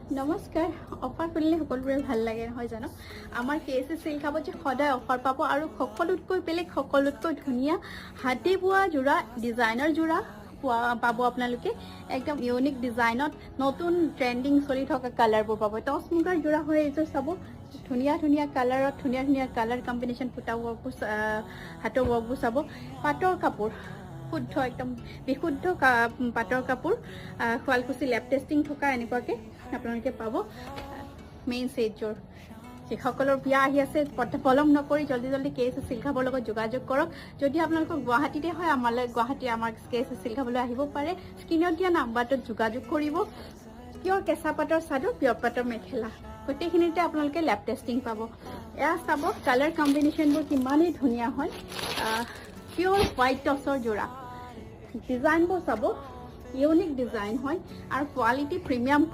নমস্কাৰ অফাৰ কৰিলে সকলোৰে ভাল লাগে নহয় জানো আমাৰ কেএছএ চিল্ক হাবত যে সদায় অফাৰ পাব আৰু সকলোতকৈ বেলেগ সকলোতকৈ ধুনীয়া হাতে বোৱা যোৰা ডিজাইনাৰ যোৰা পাব আপোনালোকে একদম ইউনিক ডিজাইনত নতুন ট্ৰেন্ডিং চলি থকা কালাৰবোৰ পাব টচ মুগাৰ যোৰা হয় এইযোৰ চাব ধুনীয়া ধুনীয়া কালাৰত ধুনীয়া কালাৰ কম্বিনেশ্যন ফুটা ৱৰ্কবোৰ হাতৰ ৱৰ্কবোৰ চাব পাটৰ কাপোৰ শুদ্ধ একদম বিশুদ্ধ পাটৰ কাপোৰ শুৱালকুছি লেব টেষ্টিং থকা এনেকুৱাকে আপোনালোকে পাব মেইন সেটযোৰ যিসকলৰ বিয়া আহি আছে পলম নকৰি জলদি কেএছএ চিল্ক হাবৰ লগত যোগাযোগ কৰক যদি আপোনালোকৰ গুৱাহাটীতে হয় আমাৰ কেএছএ চিল্ক হাবলৈ আহিব পাৰে স্ক্ৰীনত দিয়া নাম্বাৰটোত যোগাযোগ কৰিব পিয়ৰ কেঁচা পাটৰ চাদৰ পিয়ৰ পাটৰ মেখেলা গোটেইখিনিতে আপোনালোকে লেব টেষ্টিং পাব এয়া চাব কালাৰ কম্বিনেশ্যনবোৰ কিমানেই ধুনীয়া হয় পিয়ৰ হোৱাইট টচৰ যোৰা ডিজাইনবোৰ চাব ইউনিক ডিজাইন হয় আৰু কোৱালিটি প্ৰিমিয়াম